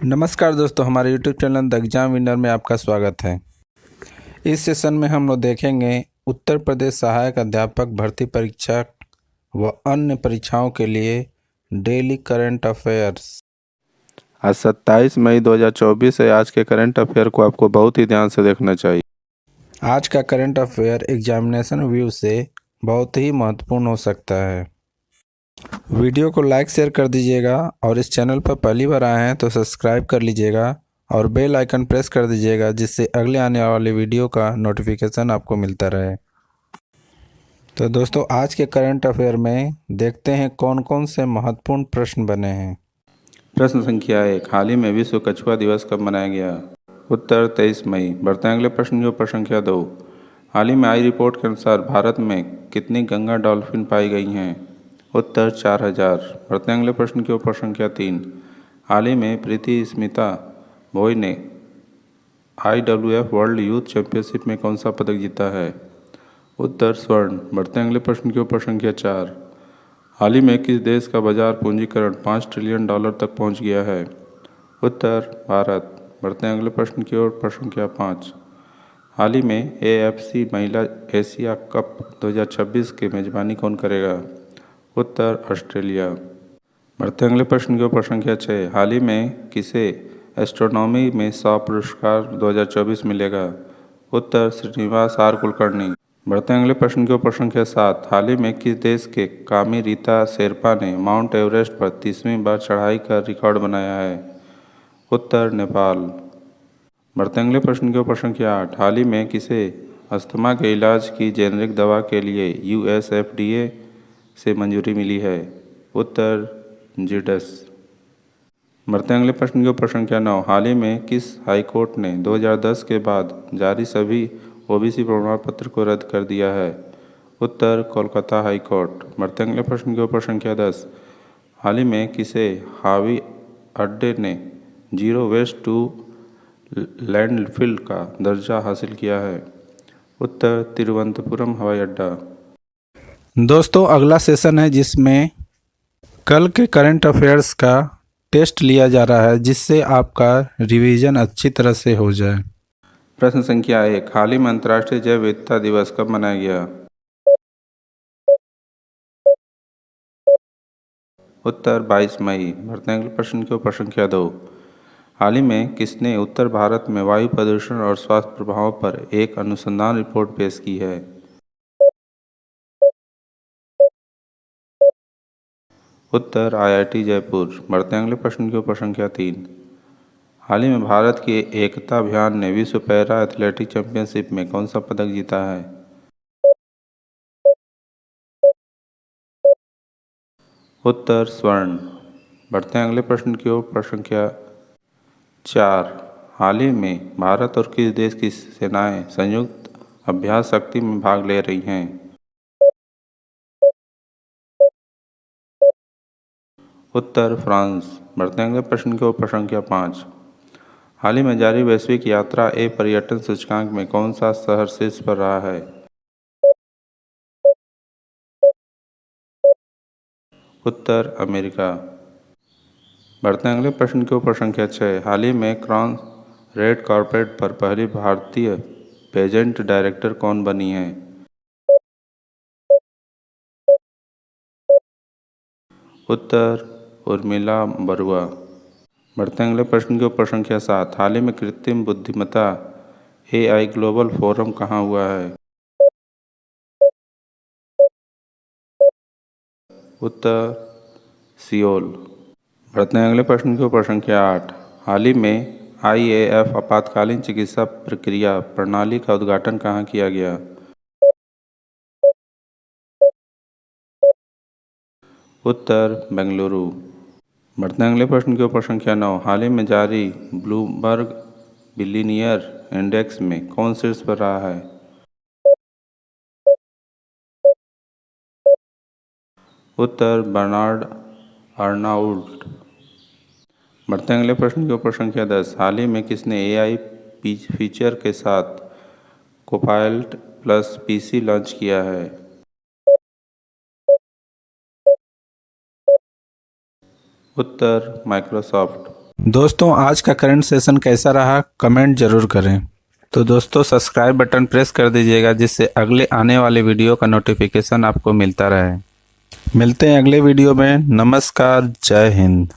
नमस्कार दोस्तों, हमारे YouTube channel the exam winner में आपका स्वागत है। इस सेशन में हम लोग देखेंगे उत्तर प्रदेश सहायक अध्यापक भर्ती परीक्षा व अन्य परीक्षाओं के लिए डेली करंट अफेयर्स। आज 27 मई 2024 है। आज के करंट अफेयर को आपको बहुत ही ध्यान से देखना चाहिए। आज का करंट अफेयर एग्जामिनेशन व्यू से बहुत ही महत्वपूर्ण हो सकता है। वीडियो को लाइक शेयर कर दीजिएगा और इस चैनल पर पहली बार आए हैं तो सब्सक्राइब कर लीजिएगा और बेल आइकन प्रेस कर दीजिएगा, जिससे अगले आने वाले वीडियो का नोटिफिकेशन आपको मिलता रहे। तो दोस्तों, आज के करंट अफेयर में देखते हैं कौन कौन से महत्वपूर्ण प्रश्न बने हैं। प्रश्न संख्या 1, हाल ही में विश्व कछुआ दिवस कब मनाया गया? उत्तर 23 मई। बढ़ते हैं अगले प्रश्न की ओर। प्रश्न संख्या 2, हाल ही में आई रिपोर्ट के अनुसार भारत में कितनी गंगा डॉल्फिन पाई गई हैं? उत्तर 4000। बढ़ते हैं अगले प्रश्न की ओर। प्रश्न संख्या 3, हाल ही में प्रीति स्मिता भोई ने IWF वर्ल्ड यूथ चैंपियनशिप में कौन सा पदक जीता है? उत्तर स्वर्ण। बढ़ते हैं अगले प्रश्न की ओर। प्रश्न संख्या 4, हाल ही में किस देश का बाजार पूंजीकरण $5 ट्रिलियन तक पहुंच गया है? उत्तर भारत। बढ़ते हैं अगले प्रश्न की ओर। प्रश्न संख्या 5, हाल ही में AFC महिला एशिया कप 2026 की मेजबानी कौन करेगा? उत्तर ऑस्ट्रेलिया। बढ़ते हैं अगले प्रश्न की ओर। प्रश्न संख्या 6, हाल ही में किसे एस्ट्रोनॉमी में 100 पुरस्कार 2024 मिलेगा? उत्तर श्रीनिवास R कुलकर्णी। बढ़ते हैं अगले प्रश्न की ओर। प्रश्न संख्या 7, हाल ही में किस देश के कामी रीता शेरपा ने माउंट एवरेस्ट पर 30वीं बार चढ़ाई कर रिकॉर्ड बनाया है? उत्तर नेपाल। बढ़ते हैं अगले प्रश्न की ओर। प्रश्न संख्या 8, हाल ही में किसे अस्थमा के इलाज की जेनरिक दवा के लिए US FDA से मंजूरी मिली है? उत्तर जिडस। बढ़ते हैं अगले प्रश्न की ओर। प्रश्न संख्या 9, हाल ही में किस हाईकोर्ट ने 2010 के बाद जारी सभी OBC प्रमाण पत्र को रद्द कर दिया है? उत्तर कोलकाता हाई कोर्ट। बढ़ते हैं अगले प्रश्न की ओर। प्रश्न संख्या 10, हाल ही में किसे हवाई अड्डे ने जीरो वेस्ट टू लैंडफिल का दर्जा हासिल किया है? उत्तर तिरुवनंतपुरम हवाई अड्डा। दोस्तों, अगला सेशन है जिसमें कल के करंट अफेयर्स का टेस्ट लिया जा रहा है, जिससे आपका रिवीजन अच्छी तरह से हो जाए। प्रश्न संख्या 1, हाल ही में अंतर्राष्ट्रीय जैव विविधता दिवस कब मनाया गया? उत्तर 22 मई। बढ़ते हैं अगले प्रश्न की ओर। प्रश्न संख्या 2, हाल ही में किसने उत्तर भारत में वायु प्रदूषण और स्वास्थ्य प्रभावों पर एक अनुसंधान रिपोर्ट पेश की है? उत्तर IIT जयपुर। बढ़ते हैं अगले प्रश्न की ओर। प्रश्न संख्या 3, हाल ही में भारत की एकता अभियान ने विश्व पैरा एथलेटिक चैंपियनशिप में कौन सा पदक जीता है? उत्तर स्वर्ण। बढ़ते हैं अगले प्रश्न की ओर। प्रश्न संख्या 4, हाल ही में भारत और किस देश की सेनाएं संयुक्त अभ्यास शक्ति में भाग ले रही हैं? उत्तर फ्रांस। बढ़ते हैं अगले प्रश्न की ओर। प्रश्न संख्या 5, हाल ही में जारी वैश्विक यात्रा पर्यटन सूचकांक में कौन सा शहर शीर्ष पर रहा है? उत्तर अमेरिका। बढ़ते हैं अगले प्रश्न की ओर। प्रश्न संख्या 6, हाल ही में क्रॉन रेड कॉर्पेट पर पहली भारतीय पेजेंट डायरेक्टर कौन बनी है? उत्तर उर्मिला बरुआ। बढ़ते हैं अगले प्रश्न की ओर। प्रश्न संख्या 7, हाल ही में कृत्रिम बुद्धिमत्ता AI ग्लोबल फोरम कहाँ हुआ है? उत्तर सियोल। बढ़ते हैं अगले प्रश्न की ओर। प्रश्न संख्या 8, हाल ही में IAF आपातकालीन चिकित्सा प्रक्रिया प्रणाली का उद्घाटन कहाँ किया गया? उत्तर बेंगलुरु। बढ़ते हैं अगले प्रश्न की ओर। प्रश्न संख्या 9, हाल ही में जारी ब्लूमबर्ग बिलियनियर इंडेक्स में कौन शीर्ष पर रहा है? उत्तर बर्नार्ड अर्नाउल्ट। बढ़ते हैं अगले प्रश्न की ओर। प्रश्न संख्या 10, हाल ही में किसने AI फीचर के साथ कोपायलट प्लस PC लॉन्च किया है? उत्तर माइक्रोसॉफ्ट। दोस्तों आज का करंट सेशन कैसा रहा कमेंट जरूर करें। तो दोस्तों सब्सक्राइब बटन प्रेस कर दीजिएगा जिससे अगले आने वाले वीडियो का नोटिफिकेशन आपको मिलता रहे। मिलते हैं अगले वीडियो में। नमस्कार, जय हिंद।